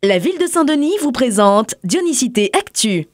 La ville de Saint-Denis vous présente Dionysité Actu.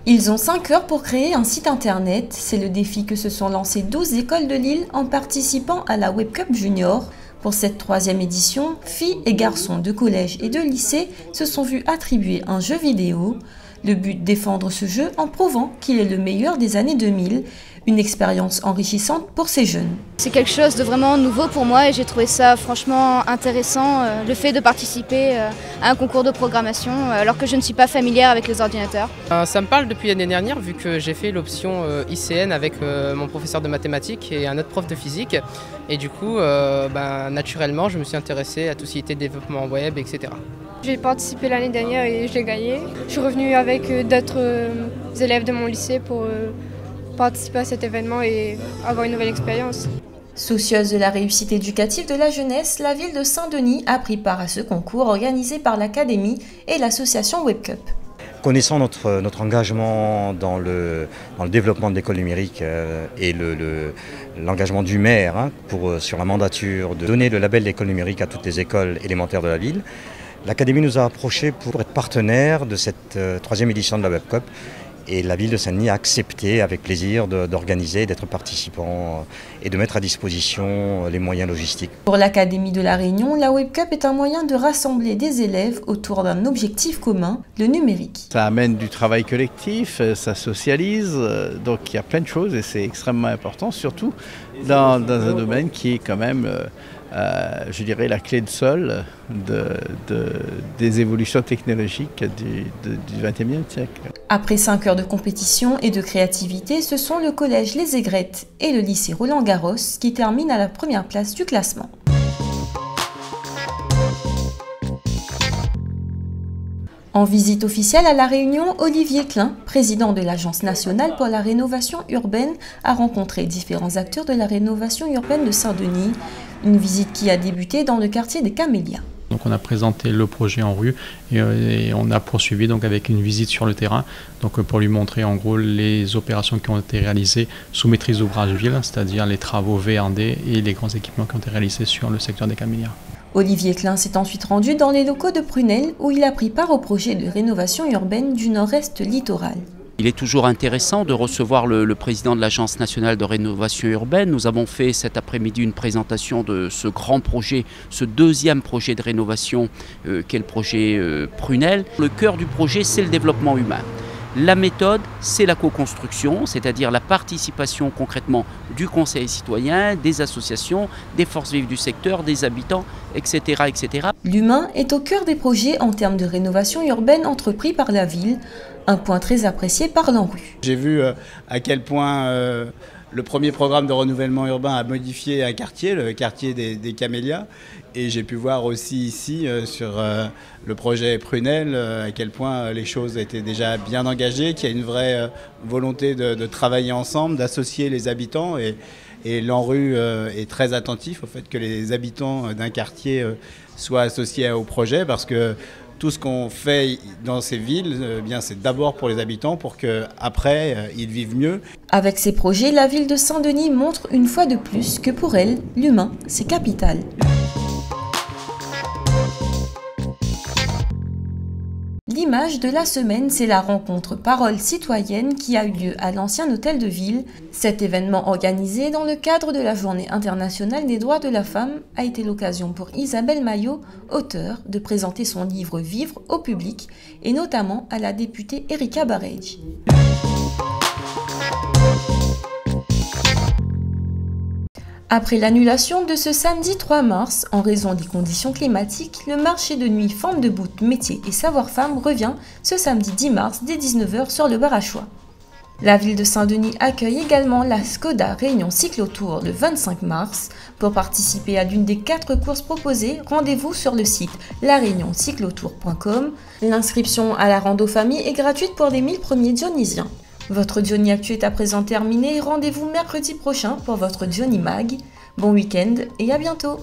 Ils ont 5 heures pour créer un site internet. C'est le défi que se sont lancés 12 écoles de Lille en participant à la Web Cup Junior. Pour cette 3e édition, filles et garçons de collège et de lycée se sont vus attribuer un jeu vidéo. Le but, défendre ce jeu en prouvant qu'il est le meilleur des années 2000. Une expérience enrichissante pour ces jeunes. C'est quelque chose de vraiment nouveau pour moi et j'ai trouvé ça franchement intéressant, le fait de participer à un concours de programmation alors que je ne suis pas familière avec les ordinateurs. Ça me parle depuis l'année dernière vu que j'ai fait l'option ICN avec mon professeur de mathématiques et un autre prof de physique. Et du coup, naturellement, je me suis intéressé à tout ce qui était développement web, etc. J'ai participé l'année dernière et je l'ai gagné. Je suis revenue avec d'autres élèves de mon lycée pour participer à cet événement et avoir une nouvelle expérience. Soucieuse de la réussite éducative de la jeunesse, la ville de Saint-Denis a pris part à ce concours organisé par l'Académie et l'association Web Cup. Connaissant notre engagement dans le développement de l'école numérique et l'engagement du maire sur la mandature de donner le label d'école numérique à toutes les écoles élémentaires de la ville, l'Académie nous a approchés pour être partenaire de cette 3e édition de la Web Cup. Et la ville de Saint-Denis a accepté avec plaisir d'organiser, d'être participant et de mettre à disposition les moyens logistiques. Pour l'Académie de La Réunion, la Web Cup est un moyen de rassembler des élèves autour d'un objectif commun, le numérique. Ça amène du travail collectif, ça socialise, donc il y a plein de choses et c'est extrêmement important, surtout dans un domaine qui est quand même, je dirais, la clé de sol des évolutions technologiques du XXe siècle. Après 5 heures de compétition et de créativité, ce sont le collège Les Aigrettes et le lycée Roland-Garros qui terminent à la première place du classement. En visite officielle à La Réunion, Olivier Klein, président de l'Agence nationale pour la rénovation urbaine, a rencontré différents acteurs de la rénovation urbaine de Saint-Denis. Une visite qui a débuté dans le quartier des Camélias. Donc on a présenté le projet en rue et on a poursuivi donc avec une visite sur le terrain donc pour lui montrer en gros les opérations qui ont été réalisées sous maîtrise d'ouvrage ville, c'est-à-dire les travaux VRD et les grands équipements qui ont été réalisés sur le secteur des Camélias. Olivier Klein s'est ensuite rendu dans les locaux de Prunel où il a pris part au projet de rénovation urbaine du nord-est littoral. Il est toujours intéressant de recevoir le président de l'Agence nationale de rénovation urbaine. Nous avons fait cet après-midi une présentation de ce grand projet, ce 2e projet de rénovation qu'est le projet Prunel. Le cœur du projet, c'est le développement humain. La méthode, c'est la co-construction, c'est-à-dire la participation concrètement du conseil citoyen, des associations, des forces vives du secteur, des habitants, etc. etc. L'humain est au cœur des projets en termes de rénovation urbaine entrepris par la ville, un point très apprécié par l'ANRU. J'ai vu à quel point le premier programme de renouvellement urbain a modifié un quartier, le quartier des Camélias. Et j'ai pu voir aussi ici sur le projet Prunel à quel point les choses étaient déjà bien engagées, qu'il y a une vraie volonté de travailler ensemble, d'associer les habitants. Et l'ANRU est très attentif au fait que les habitants d'un quartier soient associés au projet parce que tout ce qu'on fait dans ces villes, c'est d'abord pour les habitants, pour qu'après, ils vivent mieux. Avec ces projets, la ville de Saint-Denis montre une fois de plus que pour elle, l'humain, c'est capital. L'image de la semaine, c'est la rencontre Parole citoyenne qui a eu lieu à l'ancien hôtel de ville. Cet événement organisé dans le cadre de la Journée internationale des droits de la femme a été l'occasion pour Isabelle Maillot, auteure, de présenter son livre Vivre au public et notamment à la députée Erika Barej. Après l'annulation de ce samedi 3 mars, en raison des conditions climatiques, le marché de nuit Femme de Bout, Métiers et Savoir-Femme revient ce samedi 10 mars dès 19 h sur le bar à choix. La ville de Saint-Denis accueille également la Skoda Réunion Cyclotour le 25 mars. Pour participer à l'une des 4 courses proposées, rendez-vous sur le site lareunioncyclotour.com. L'inscription à la rando famille est gratuite pour les 1000 premiers dionysiens. Votre Diony Actu est à présent terminé. Rendez-vous mercredi prochain pour votre Diony Mag. Bon week-end et à bientôt!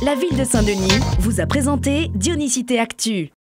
La ville de Saint-Denis vous a présenté Dionysité Actu.